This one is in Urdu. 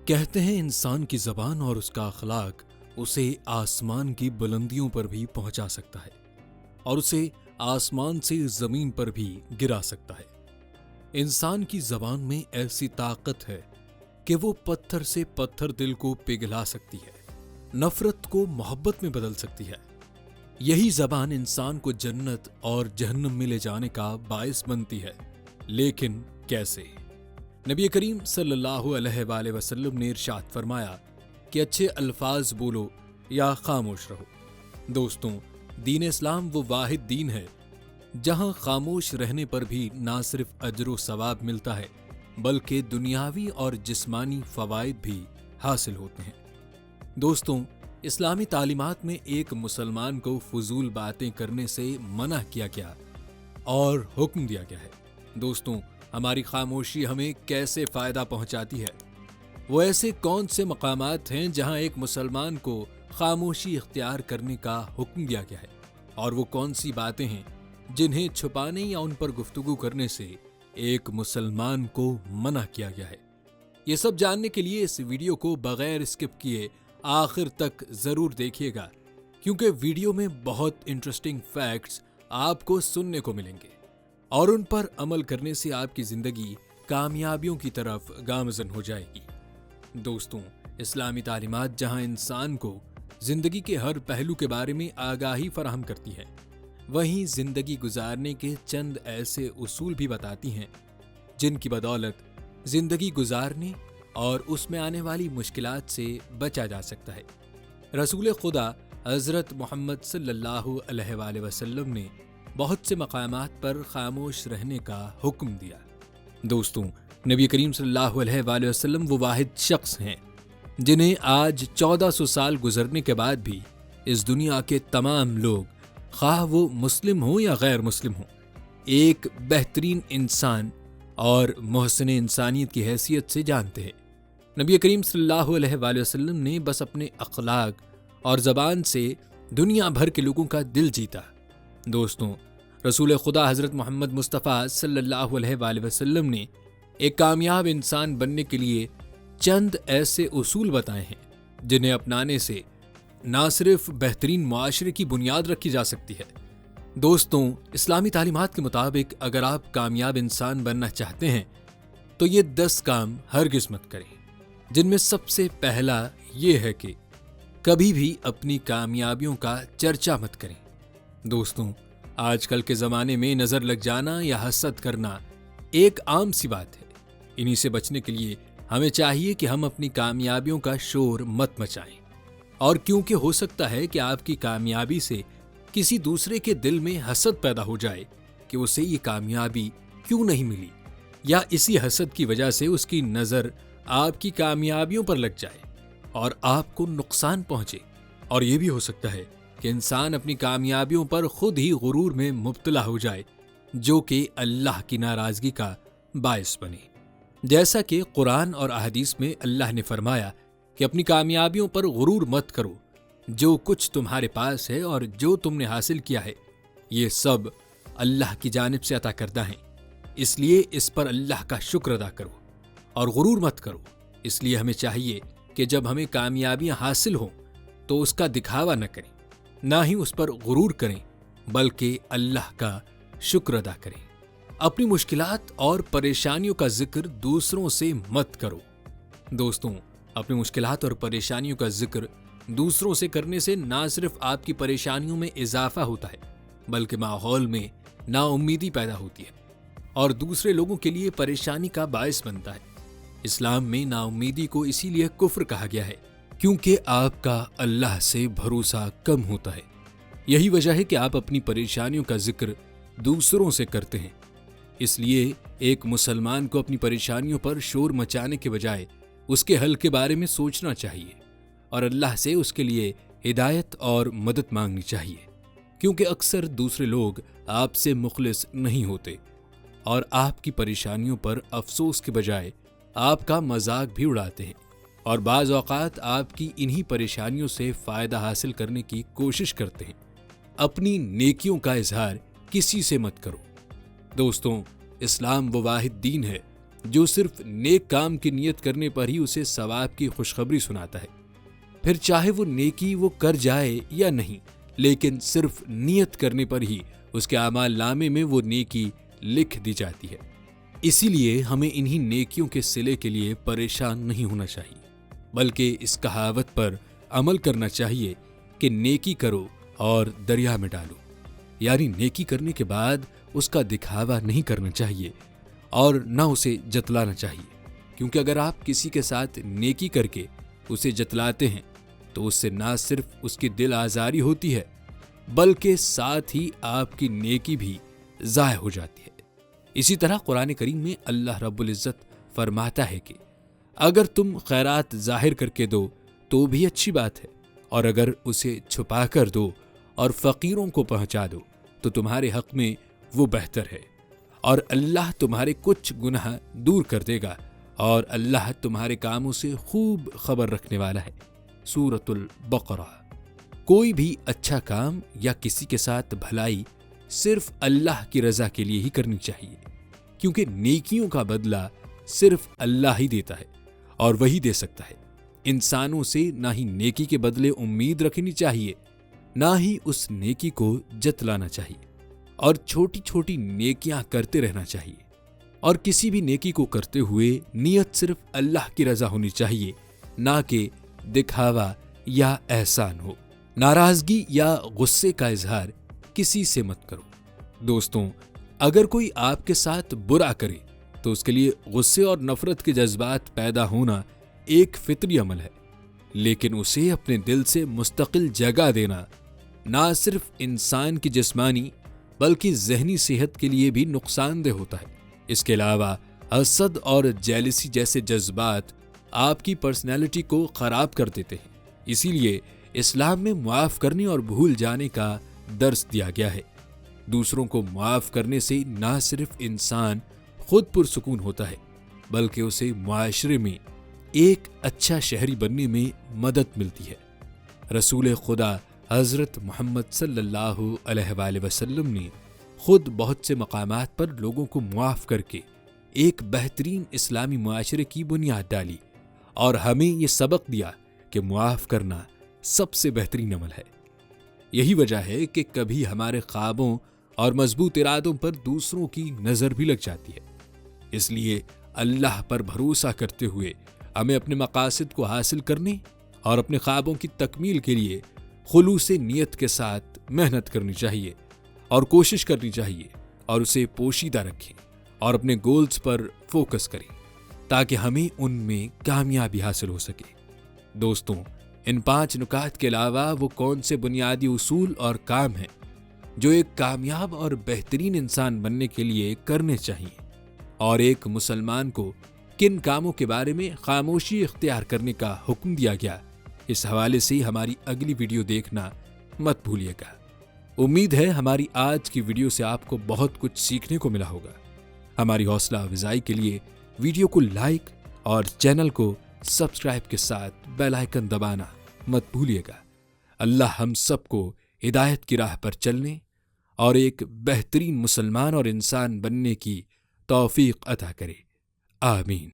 کہتے ہیں انسان کی زبان اور اس کا اخلاق اسے آسمان کی بلندیوں پر بھی پہنچا سکتا ہے اور اسے آسمان سے زمین پر بھی گرا سکتا ہے۔ انسان کی زبان میں ایسی طاقت ہے کہ وہ پتھر سے پتھر دل کو پگھلا سکتی ہے، نفرت کو محبت میں بدل سکتی ہے۔ یہی زبان انسان کو جنت اور جہنم میں لے جانے کا باعث بنتی ہے، لیکن کیسے؟ نبی کریم صلی اللہ علیہ وآلہ وسلم نے ارشاد فرمایا کہ اچھے الفاظ بولو یا خاموش رہو۔ دوستوں، دین اسلام وہ واحد دین ہے جہاں خاموش رہنے پر بھی نہ صرف اجر و ثواب ملتا ہے بلکہ دنیاوی اور جسمانی فوائد بھی حاصل ہوتے ہیں۔ دوستوں، اسلامی تعلیمات میں ایک مسلمان کو فضول باتیں کرنے سے منع کیا گیا اور حکم دیا گیا ہے۔ دوستوں، ہماری خاموشی ہمیں کیسے فائدہ پہنچاتی ہے؟ وہ ایسے کون سے مقامات ہیں جہاں ایک مسلمان کو خاموشی اختیار کرنے کا حکم دیا گیا ہے، اور وہ کون سی باتیں ہیں جنہیں چھپانے یا ان پر گفتگو کرنے سے ایک مسلمان کو منع کیا گیا ہے؟ یہ سب جاننے کے لیے اس ویڈیو کو بغیر اسکپ کیے آخر تک ضرور دیکھیے گا، کیونکہ ویڈیو میں بہت انٹرسٹنگ فیکٹس آپ کو سننے کو ملیں گے اور ان پر عمل کرنے سے آپ کی زندگی کامیابیوں کی طرف گامزن ہو جائے گی۔ دوستوں، اسلامی تعلیمات جہاں انسان کو زندگی کے ہر پہلو کے بارے میں آگاہی فراہم کرتی ہے، وہیں زندگی گزارنے کے چند ایسے اصول بھی بتاتی ہیں جن کی بدولت زندگی گزارنے اور اس میں آنے والی مشکلات سے بچا جا سکتا ہے۔ رسول خدا حضرت محمد صلی اللہ علیہ وآلہ وسلم نے بہت سے مقامات پر خاموش رہنے کا حکم دیا۔ دوستوں، نبی کریم صلی اللہ علیہ وآلہ وسلم وہ واحد شخص ہیں جنہیں آج 1400 سال گزرنے کے بعد بھی اس دنیا کے تمام لوگ، خواہ وہ مسلم ہوں یا غیر مسلم ہوں، ایک بہترین انسان اور محسن انسانیت کی حیثیت سے جانتے ہیں۔ نبی کریم صلی اللہ علیہ وآلہ وسلم نے بس اپنے اخلاق اور زبان سے دنیا بھر کے لوگوں کا دل جیتا۔ دوستوں، رسول خدا حضرت محمد مصطفیٰ صلی اللہ علیہ وآلہ وسلم نے ایک کامیاب انسان بننے کے لیے چند ایسے اصول بتائے ہیں جنہیں اپنانے سے نہ صرف بہترین معاشرے کی بنیاد رکھی جا سکتی ہے۔ دوستوں، اسلامی تعلیمات کے مطابق اگر آپ کامیاب انسان بننا چاہتے ہیں تو یہ 10 کام ہرگز مت کریں، جن میں سب سے پہلا یہ ہے کہ کبھی بھی اپنی کامیابیوں کا چرچا مت کریں۔ دوستوں، آج کل کے زمانے میں نظر لگ جانا یا حسد کرنا ایک عام سی بات ہے۔ انہی سے بچنے کے لیے ہمیں چاہیے کہ ہم اپنی کامیابیوں کا شور مت مچائیں، اور کیونکہ ہو سکتا ہے کہ آپ کی کامیابی سے کسی دوسرے کے دل میں حسد پیدا ہو جائے کہ اسے یہ کامیابی کیوں نہیں ملی، یا اسی حسد کی وجہ سے اس کی نظر آپ کی کامیابیوں پر لگ جائے اور آپ کو نقصان پہنچے۔ اور یہ بھی ہو سکتا ہے کہ انسان اپنی کامیابیوں پر خود ہی غرور میں مبتلا ہو جائے، جو کہ اللہ کی ناراضگی کا باعث بنے۔ جیسا کہ قرآن اور احادیث میں اللہ نے فرمایا کہ اپنی کامیابیوں پر غرور مت کرو، جو کچھ تمہارے پاس ہے اور جو تم نے حاصل کیا ہے یہ سب اللہ کی جانب سے عطا کردہ ہیں، اس لیے اس پر اللہ کا شکر ادا کرو اور غرور مت کرو۔ اس لیے ہمیں چاہیے کہ جب ہمیں کامیابیاں حاصل ہوں تو اس کا دکھاوا نہ کریں، نہ ہی اس پر غرور کریں، بلکہ اللہ کا شکر ادا کریں۔ اپنی مشکلات اور پریشانیوں کا ذکر دوسروں سے مت کرو۔ دوستوں، اپنی مشکلات اور پریشانیوں کا ذکر دوسروں سے کرنے سے نہ صرف آپ کی پریشانیوں میں اضافہ ہوتا ہے بلکہ ماحول میں نا امیدی پیدا ہوتی ہے اور دوسرے لوگوں کے لیے پریشانی کا باعث بنتا ہے۔ اسلام میں نا امیدی کو اسی لیے کفر کہا گیا ہے کیونکہ آپ کا اللہ سے بھروسہ کم ہوتا ہے۔ یہی وجہ ہے کہ آپ اپنی پریشانیوں کا ذکر دوسروں سے کرتے ہیں۔ اس لیے ایک مسلمان کو اپنی پریشانیوں پر شور مچانے کے بجائے اس کے حل کے بارے میں سوچنا چاہیے اور اللہ سے اس کے لیے ہدایت اور مدد مانگنی چاہیے، کیونکہ اکثر دوسرے لوگ آپ سے مخلص نہیں ہوتے اور آپ کی پریشانیوں پر افسوس کے بجائے آپ کا مذاق بھی اڑاتے ہیں، اور بعض اوقات آپ کی انہی پریشانیوں سے فائدہ حاصل کرنے کی کوشش کرتے ہیں۔ اپنی نیکیوں کا اظہار کسی سے مت کرو۔ دوستوں، اسلام وہ واحد دین ہے جو صرف نیک کام کی نیت کرنے پر ہی اسے ثواب کی خوشخبری سناتا ہے، پھر چاہے وہ نیکی وہ کر جائے یا نہیں، لیکن صرف نیت کرنے پر ہی اس کے اعمال نامے میں وہ نیکی لکھ دی جاتی ہے۔ اسی لیے ہمیں انہی نیکیوں کے صلے کے لیے پریشان نہیں ہونا چاہیے، بلکہ اس کہاوت پر عمل کرنا چاہیے کہ نیکی کرو اور دریا میں ڈالو، یعنی نیکی کرنے کے بعد اس کا دکھاوا نہیں کرنا چاہیے اور نہ اسے جتلانا چاہیے، کیونکہ اگر آپ کسی کے ساتھ نیکی کر کے اسے جتلاتے ہیں تو اس سے نہ صرف اس کی دل آزاری ہوتی ہے بلکہ ساتھ ہی آپ کی نیکی بھی ضائع ہو جاتی ہے۔ اسی طرح قرآن کریم میں اللہ رب العزت فرماتا ہے کہ اگر تم خیرات ظاہر کر کے دو تو بھی اچھی بات ہے، اور اگر اسے چھپا کر دو اور فقیروں کو پہنچا دو تو تمہارے حق میں وہ بہتر ہے، اور اللہ تمہارے کچھ گناہ دور کر دے گا، اور اللہ تمہارے کاموں سے خوب خبر رکھنے والا ہے۔ سورۃ البقرہ۔ کوئی بھی اچھا کام یا کسی کے ساتھ بھلائی صرف اللہ کی رضا کے لیے ہی کرنی چاہیے، کیونکہ نیکیوں کا بدلہ صرف اللہ ہی دیتا ہے اور وہی دے سکتا ہے۔ انسانوں سے نہ ہی نیکی کے بدلے امید رکھنی چاہیے، نہ ہی اس نیکی کو جتلانا چاہیے، اور چھوٹی چھوٹی نیکیاں کرتے رہنا چاہیے، اور کسی بھی نیکی کو کرتے ہوئے نیت صرف اللہ کی رضا ہونی چاہیے، نہ کہ دکھاوا یا احسان ہو۔ ناراضگی یا غصے کا اظہار کسی سے مت کرو۔ دوستوں، اگر کوئی آپ کے ساتھ برا کرے تو اس کے لیے غصے اور نفرت کے جذبات پیدا ہونا ایک فطری عمل ہے، لیکن اسے اپنے دل سے مستقل جگہ دینا نہ صرف انسان کی جسمانی بلکہ ذہنی صحت کے لیے بھی نقصان دہ ہوتا ہے۔ اس کے علاوہ حسد اور جیلسی جیسے جذبات آپ کی پرسنالٹی کو خراب کر دیتے ہیں۔ اسی لیے اسلام میں معاف کرنے اور بھول جانے کا درس دیا گیا ہے۔ دوسروں کو معاف کرنے سے نہ صرف انسان خود پرسکون ہوتا ہے بلکہ اسے معاشرے میں ایک اچھا شہری بننے میں مدد ملتی ہے۔ رسول خدا حضرت محمد صلی اللہ علیہ وآلہ وسلم نے خود بہت سے مقامات پر لوگوں کو معاف کر کے ایک بہترین اسلامی معاشرے کی بنیاد ڈالی، اور ہمیں یہ سبق دیا کہ معاف کرنا سب سے بہترین عمل ہے۔ یہی وجہ ہے کہ کبھی ہمارے خوابوں اور مضبوط ارادوں پر دوسروں کی نظر بھی لگ جاتی ہے۔ اس لیے اللہ پر بھروسہ کرتے ہوئے ہمیں اپنے مقاصد کو حاصل کرنے اور اپنے خوابوں کی تکمیل کے لیے خلوص نیت کے ساتھ محنت کرنی چاہیے اور کوشش کرنی چاہیے، اور اسے پوشیدہ رکھیں اور اپنے گولز پر فوکس کریں تاکہ ہمیں ان میں کامیابی حاصل ہو سکے۔ دوستوں، ان 5 نکات کے علاوہ وہ کون سے بنیادی اصول اور کام ہیں جو ایک کامیاب اور بہترین انسان بننے کے لیے کرنے چاہیے، اور ایک مسلمان کو کن کاموں کے بارے میں خاموشی اختیار کرنے کا حکم دیا گیا، اس حوالے سے ہماری اگلی ویڈیو دیکھنا مت بھولیے گا۔ امید ہے ہماری آج کی ویڈیو سے آپ کو بہت کچھ سیکھنے کو ملا ہوگا۔ ہماری حوصلہ افزائی کے لیے ویڈیو کو لائک اور چینل کو سبسکرائب کے ساتھ بیل آئیکن دبانا مت بھولیے گا۔ اللہ ہم سب کو ہدایت کی راہ پر چلنے اور ایک بہترین مسلمان اور انسان بننے کی توفیق عطا کرے۔ آمین۔